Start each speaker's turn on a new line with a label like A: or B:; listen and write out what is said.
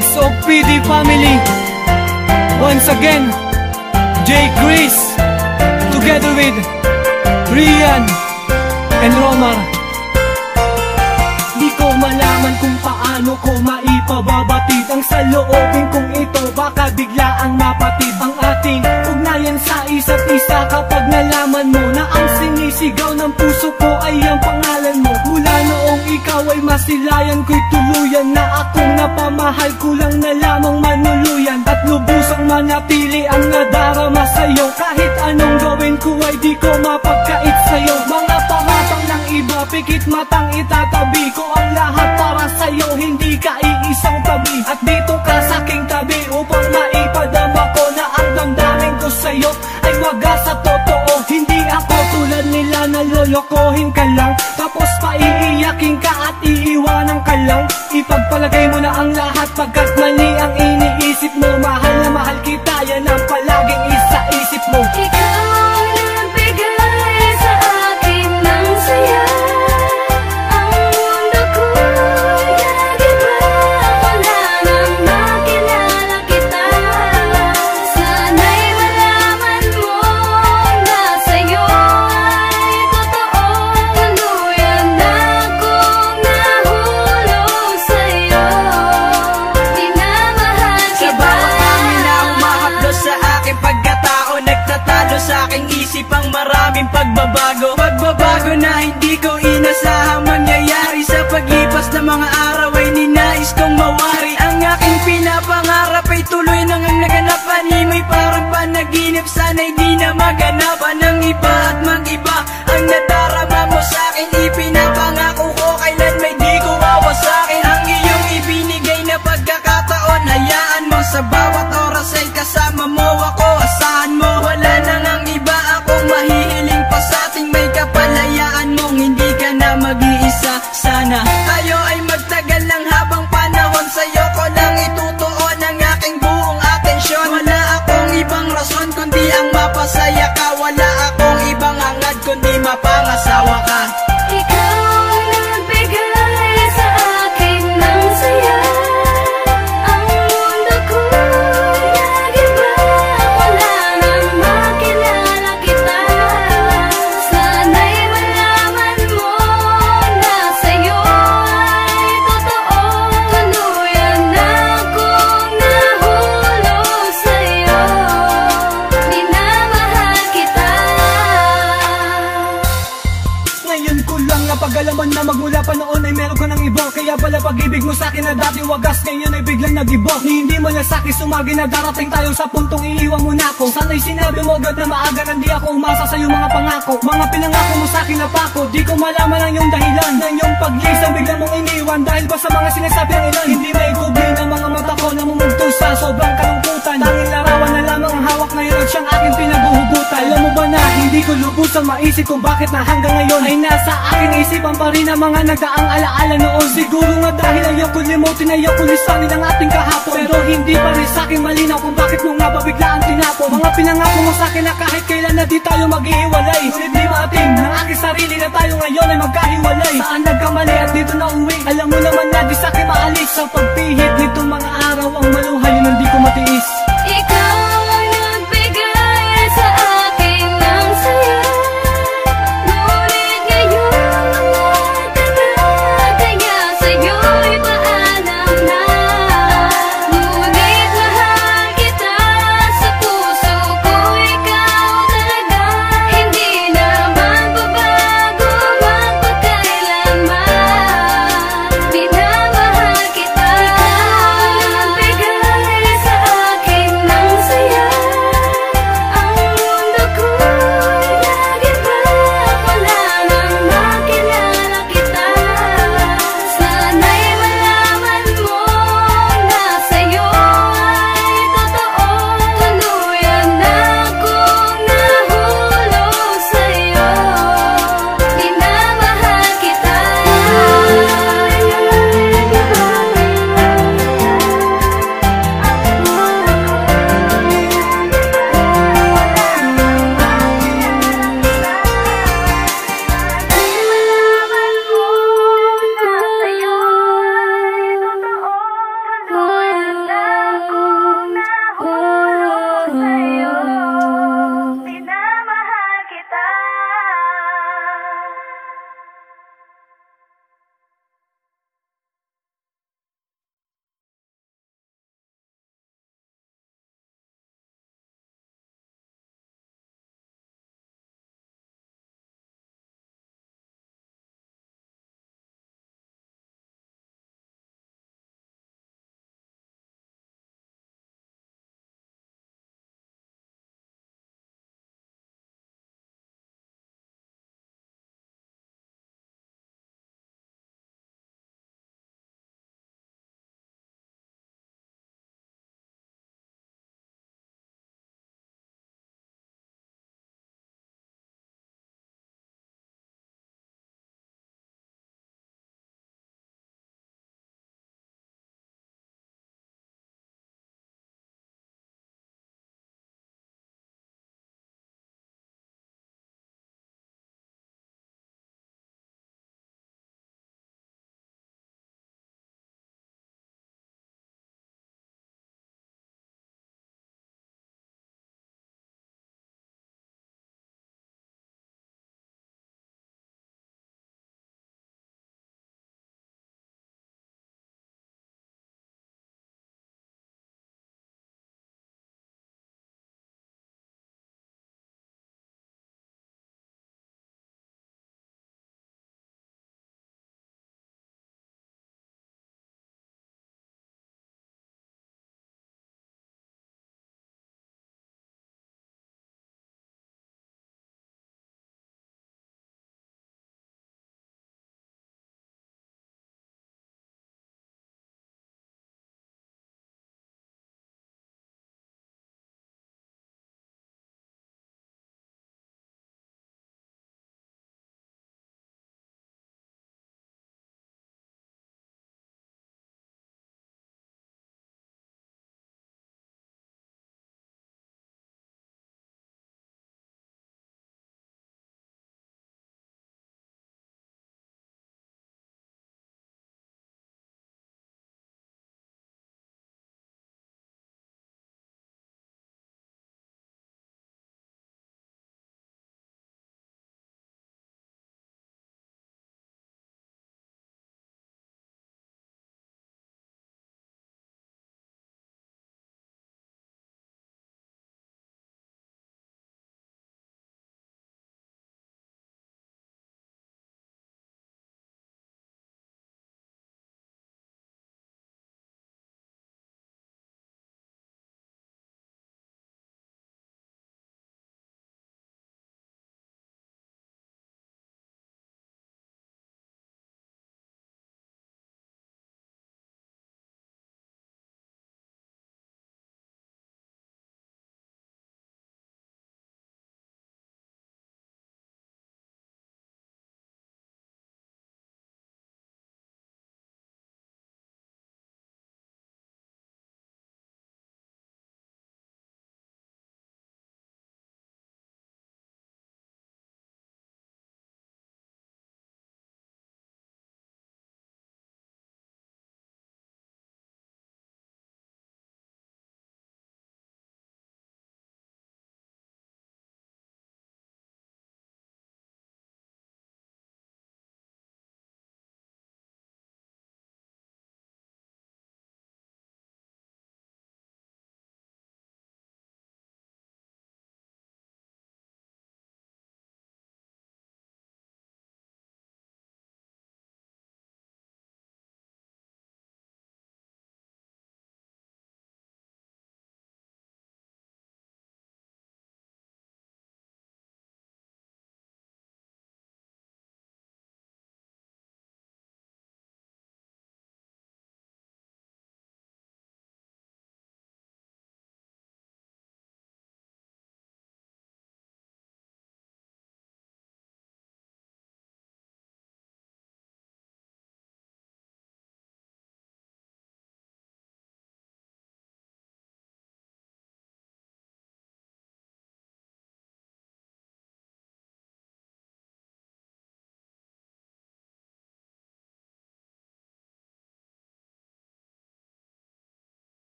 A: Vlogs of PD family. Once again, J. Chris together with Rian and Romar. Di ko malaman kung paano ko maipababatid ang saloobin kong ito, baka bigla ang mapatid ang ating ugnayan sa isa't isa. Kapag nalaman mo na ang sinisigaw ng puso ko ay ang pangalan mo, mula noong ikaw ay masilayan ko'y tuluyan na akong napamahal, kulang na lamang manuluyan at lubusang manatili ang nadarama sa'yo. Kahit anong gawin ko ay di ko mapagkait sa'yo. Mga paratang ng iba, pikit matang itatabi ko ang lahat para sa'yo, hindi ka iisang tabi. At dito ka sa'king tabi upang maipadama ko na ang damdamin ko sa'yo ay wagas sa totoo. Hindi ako tulad nila na lolokohin ka lang, tapos paiiyakin ka at iiwanan ka lang. Ipagpalagay mo na ang lahat pagkat mali ang iniisip mo. Mahal na mahal kita, yan ang palaging isa-isip mo.
B: Ikaw ang nagbigay sa akin ng saya, ang mundo ko'y nag-iba, wala nang makilala kita. Sana'y malaman mo na sa'yo ay totoo, tuluyan na akong nahulog sa'yo, minamahal kita.
C: Sa bawat hangin na humahaplos sa aking pagkatao, nagtatalo sa aking isip ang maraming pagbabago. Pagbabago na hindi ko inasahang mangyayari, sa paglipas ng mga araw ay ninais kong mawari. Ang aking pinapangarap ay tuloy nang ang naganap, animoy parang panaginip, sana'y di na maganapan ng iba at mag-iba. Ang nadarama mo sa'kin, ipinapangako ko kailan may di ko wawasakin. Ang iyong ibinigay na pagkakataon, hayaan mo sa bawat oras ay kasama mo ako. Asahan mo, wala na nang iba akong mahihiling pa sa ating may kapalayaan mong hindi ka na mag-iisa. Sana tayo ay magtagal ng habang panahon, sa'yo ko lang itutuon ang aking buong atensyon. Wala akong ibang rason kundi ang mapasaya ka, wala akong ibang hangad kundi mapangasawa ka.
B: Ikaw ang nagbigay sa akin ng saya, ang mundo ko'y nag-iba, wala nang makilala kita. Sana'y malaman mo na sa'yo ay totoo, tuluyan na akong nahulog sa'yo, minamahal kita.
A: Ngayon ko lang napag-alaman na magmula pa noon ay meron ka ng iba. Kaya pala pag-ibig mo sa'kin na dati wagas, ngayon ay biglang nag-iba. Ni hindi mo na sa'kin sumagi na darating tayo sa puntong iiwan mo na ako. Sana'y sinabi mo agad na maaga na di ako umasa sa'yo mga pangako. Mga pinangako mo sa'kin na pako, di ko malaman ang iyong dahilan ng iyong paglisan, biglang mong iniwan dahil ba sa mga sinasabi ng ilan. Hindi may kubli ng mga mata ko na mumugtong sa sobrang kalungkutan. Tanging larawan na lamang ang hawak ngayon at siyang aking pinaguhugutan. Alam mo ba na hindi ko lubusang maisip kung bakit na hanggang ngayon ay nasa aking isipan pa rin ang mga nagdaang alaala noon. Siguro nga dahil ayaw ko limutin, ayaw ko lisanin ang ating kahapon, pero hindi pa rin sa'kin malinaw kung bakit mo nga ba biglaan tinapon. Mga pinangako mo sa'kin na kahit kailan na di tayo maghihiwalay, ngunit di maatim ng aking sarili na tayo ngayon ay magkahiwalay. Saan nagkamali at dito na uwi? Alam mo naman na di sa'kin